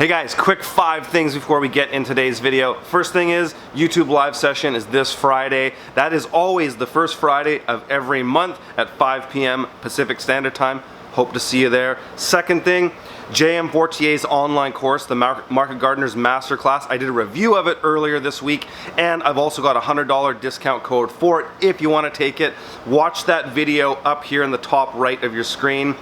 Hey guys, quick 5 things before we get in today's video. First thing is, YouTube live session is this Friday. That is always the first Friday of every month at 5 p.m. Pacific Standard Time. Hope to see you there. Second thing, JM Fortier's online course, the Market Gardener's Masterclass. I did a review of it earlier this week, and I've also got a $100 discount code for it if you want to take it. Watch that video up here in the top right of your screen.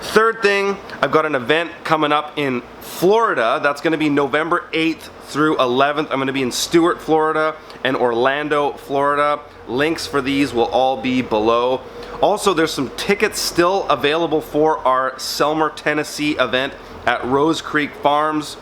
Third thing, I've got an event coming up in Florida. That's going to be November 8th through 11th. I'm going to be in Stuart, Florida and Orlando, Florida. Links for these will all be below. Also, there's some tickets still available for our Selmer, Tennessee event at Rose Creek Farms.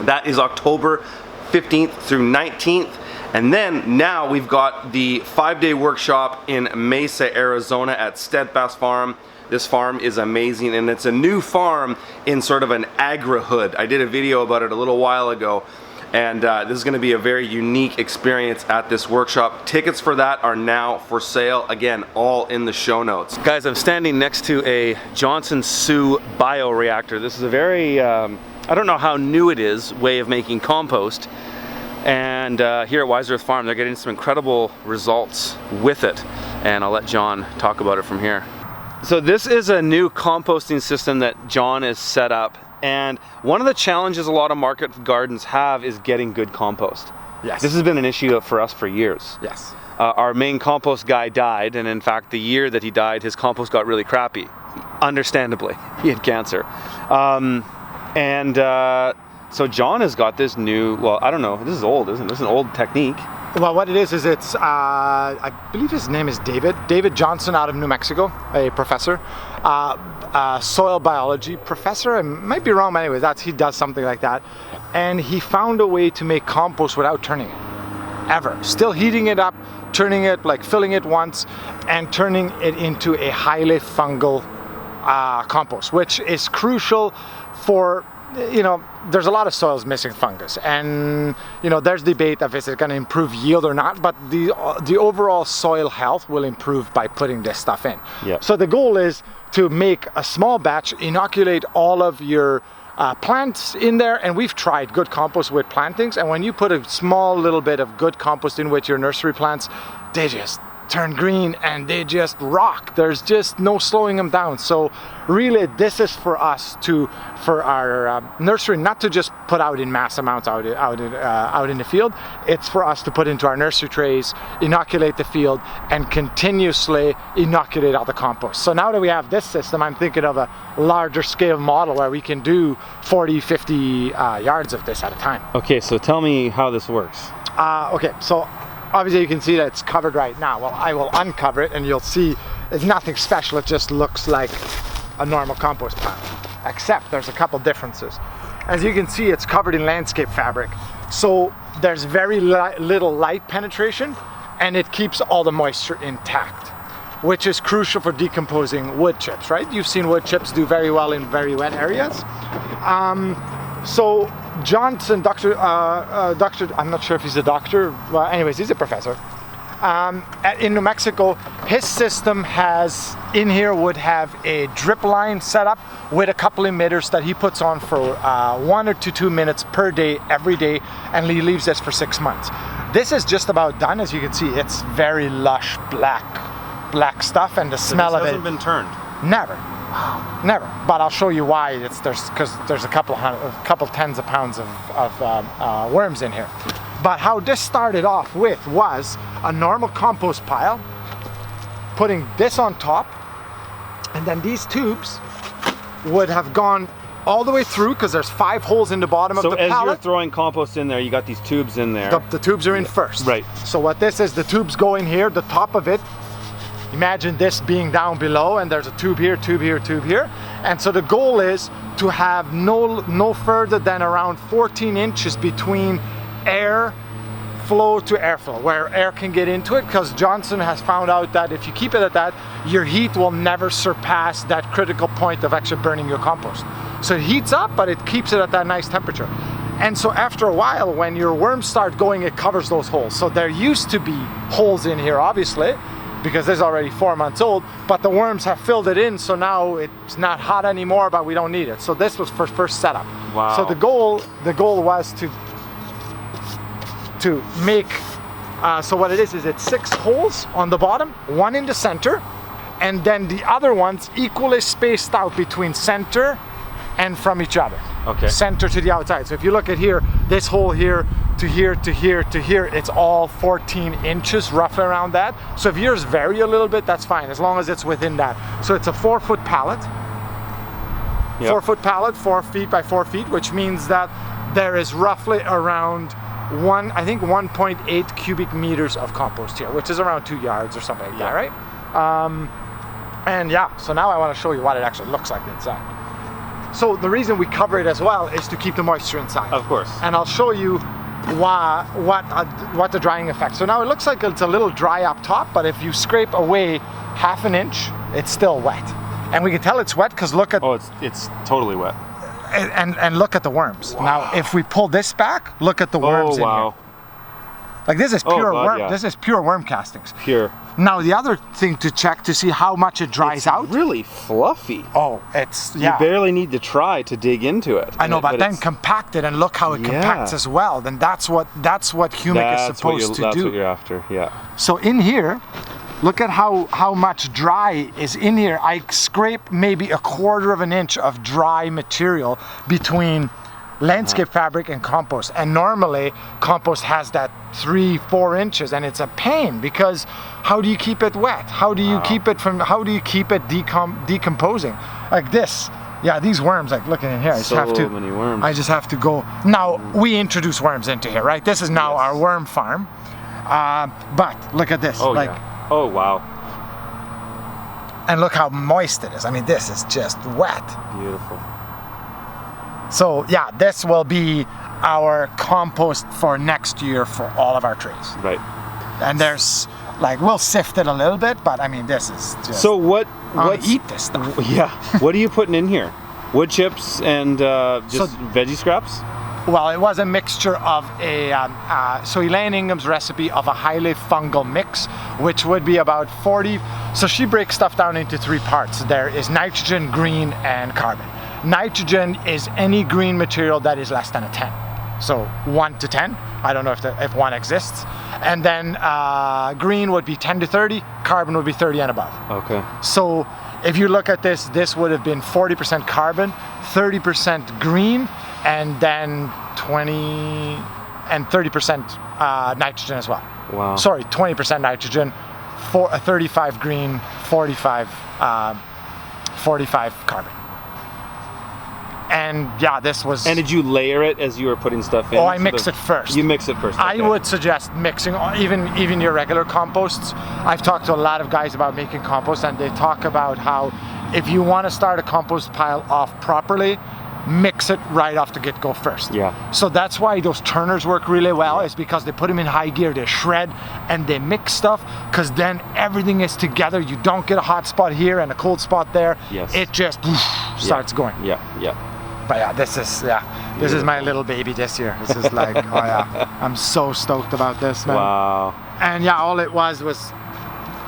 That is October 15th through 19th. And then now we've got the 5-day workshop in Mesa, Arizona at Steadfast Farm. This farm is amazing, and it's a new farm in sort of an agri-hood. I did a video about it a little while ago, and this is going to be a very unique experience at this workshop. Tickets for that are now for sale. Again, all in the show notes. Guys, I'm standing next to a Johnson Sioux bioreactor. This is a very, I don't know how new it is, way of making compost. And here at Wise Earth Farm, they're getting some incredible results with it. And I'll let John talk about it from here. So this is a new composting system that John has set up, and one of the challenges a lot of market gardens have is getting good compost. Yes. This has been an issue for us for years. Yes. Our main compost guy died, and in fact the year that he died, his compost got really crappy. Understandably, he had cancer. So John has got this new, well, I don't know, this is old, isn't it? This is an old technique. Well, what it is it's, I believe his name is David Johnson out of New Mexico, a professor, soil biology professor. I might be wrong, but anyway, he does something like that. And he found a way to make compost without turning it, ever. Still heating it up, turning it, like filling it once, and turning it into a highly fungal compost, which is crucial for, you know, there's a lot of soils missing fungus, and you know, there's debate of is it going to improve yield or not, but the overall soil health will improve by putting this stuff in. Yep. So the goal is to make a small batch, inoculate all of your plants in there, and we've tried good compost with plantings, and when you put a small little bit of good compost in with your nursery plants, they just turn green and they just rock. There's just no slowing them down. So really, this is for us for our nursery, not to just put out in mass amounts out in the field. It's for us to put into our nursery trays, inoculate the field, and continuously inoculate all the compost. So now that we have this system, I'm thinking of a larger scale model where we can do 40, 50 yards of this at a time. Okay, so tell me how this works. Okay, so obviously you can see that it's covered right now. Well, I will uncover it and you'll see it's nothing special. It just looks like a normal compost pile, except there's a couple differences. As you can see, it's covered in landscape fabric. So there's very little light penetration, and it keeps all the moisture intact, which is crucial for decomposing wood chips, right? You've seen wood chips do very well in very wet areas. So Johnson, I'm not sure if he's a doctor, well, anyways, he's a professor. In New Mexico, his system would have a drip line set up with a couple emitters that he puts on for 1 to 2 minutes per day, every day, and he leaves this for 6 months. This is just about done. As you can see, it's very lush black stuff, and the smell of it hasn't been turned. Never. Never. But I'll show you why. Because there's a couple tens of pounds of worms in here. But how this started off with was a normal compost pile, putting this on top, and then these tubes would have gone all the way through, because there's 5 holes in the bottom of the pallet. So as you're throwing compost in there, you got these tubes in there. The tubes are in first. Right. So what this is, the tubes go in here, the top of it. Imagine this being down below, and there's a tube here, tube here, tube here. And so the goal is to have no further than around 14 inches between air flow to airflow, where air can get into it, because Johnson has found out that if you keep it at that, your heat will never surpass that critical point of actually burning your compost. So it heats up, but it keeps it at that nice temperature. And so after a while, when your worms start going, it covers those holes. So there used to be holes in here, obviously, because this is already 4 months old, but the worms have filled it in, so now it's not hot anymore, but we don't need it. So this was for first setup. Wow. So the goal was to make, so what it is it's 6 holes on the bottom, 1 in the center, and then the other ones equally spaced out between center and from each other. Okay. Center to the outside. So if you look at here, this hole here to here to here to here, it's all 14 inches, roughly around that. So if yours vary a little bit, that's fine, as long as it's within that. So it's a 4-foot pallet. Yep. 4-foot pallet, 4 feet by 4 feet, which means that there is roughly around 1.8 cubic meters of compost here, which is around 2 yards or something like that, right? And yeah, so now I want to show you what it actually looks like inside. So the reason we cover it as well is to keep the moisture inside. Of course. And I'll show you what the drying effect. So now it looks like it's a little dry up top, but if you scrape away 1/2 inch, it's still wet. And we can tell it's wet because look at... Oh, it's totally wet. And look at the worms. Wow. Now, if we pull this back, look at the worms in here. Like this is pure worm. Yeah. This is pure worm castings. Pure. Now the other thing to check to see how much it dries out. Really fluffy. Oh, it's yeah. You barely need to try to dig into it. I know, but then compact it and look how it compacts as well. Then that's what humic is supposed to do. That's what you're after. Yeah. So in here, look at how much dry is in here. I scrape maybe 1/4 of an inch of dry material between landscape fabric and compost, and normally compost has that 3-4 inches, and it's a pain because how do you keep it wet? How do you keep it decomposing like this? Yeah, these worms, like looking in here, many worms. I just have to go. Now we introduce worms into here, right? This is now our worm farm, but look at this. Oh, yeah. Oh, wow. And look how moist it is. I mean, this is just wet. Beautiful. So yeah, this will be our compost for next year for all of our trees. Right. And there's like, we'll sift it a little bit, but I mean, this is just... So what eat this stuff. Yeah. What are you putting in here? Wood chips and just veggie scraps? Well, it was a mixture of so Elaine Ingham's recipe of a highly fungal mix, which would be about 40. So she breaks stuff down into 3 parts. There is nitrogen, green, and carbon. Nitrogen is any green material that is less than a 10. So 1 to 10. I don't know if 1 exists. And then green would be 10 to 30. Carbon would be 30 and above. Okay. So if you look at this, this would have been 40% carbon, 30% green, and then 20 and 30% nitrogen as well. Wow. Sorry, 20% nitrogen, 35 green, 45 carbon. And yeah, this was... And did you layer it as you were putting stuff in? Oh, I mix it first. You mix it first. Okay. I would suggest mixing even your regular composts. I've talked to a lot of guys about making compost, and they talk about how if you want to start a compost pile off properly, mix it right off the get-go first. Yeah. So that's why those turners work really well, is because they put them in high gear, they shred and they mix stuff, because then everything is together. You don't get a hot spot here and a cold spot there. Yes. It just starts going. Yeah, yeah. But yeah, this is my little baby this year. This is like, oh yeah, I'm so stoked about this, man. Wow. And yeah, all it was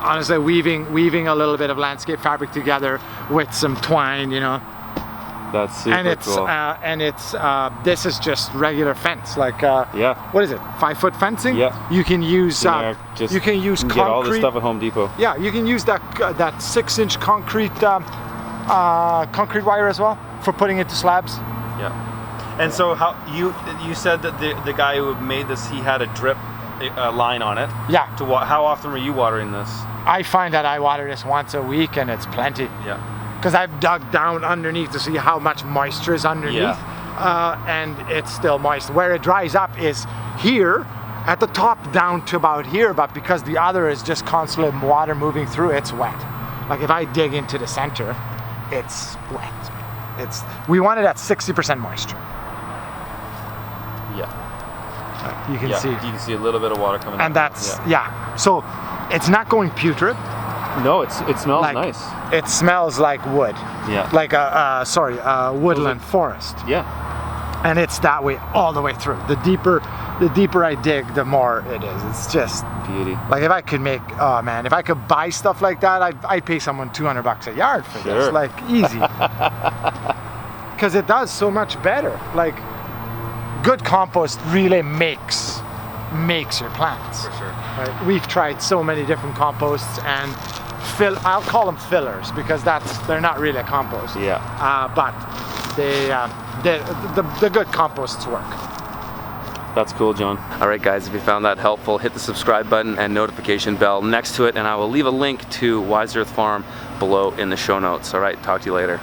honestly weaving a little bit of landscape fabric together with some twine, you know. That's super cool. And it's this is just regular fence, like what is it? 5-foot fencing? Yeah. You can use concrete. Get all this stuff at Home Depot. Yeah, you can use that 6-inch concrete concrete wire as well for putting it to slabs. Yeah. And so how you said that the guy who made this, he had a drip line on it. Yeah. How often were you watering this? I find that I water this once a week, and it's plenty. Yeah. Because I've dug down underneath to see how much moisture is underneath, and it's still moist. Where it dries up is here, at the top down to about here, but because the other is just constantly water moving through, it's wet. Like if I dig into the center, it's wet. We want it at 60% moisture. Yeah. You can see. You can see a little bit of water coming out. And that's, so it's not going putrid. No, it smells like, nice. It smells like wood. Yeah. Like a woodland forest. Yeah. And it's that way all the way through. The deeper the deeper I dig, the more it is. It's just beauty. like if I could make, oh man, if I could buy stuff like that, I'd pay someone $200 a yard for this, like easy. Because it does so much better. Like good compost really makes your plants. For sure. Right? We've tried so many different composts and I'll call them fillers because they're not really a compost. Yeah. But the good composts work. That's cool, John. All right, guys, if you found that helpful, hit the subscribe button and notification bell next to it, and I will leave a link to Wise Earth Farm below in the show notes. All right, talk to you later.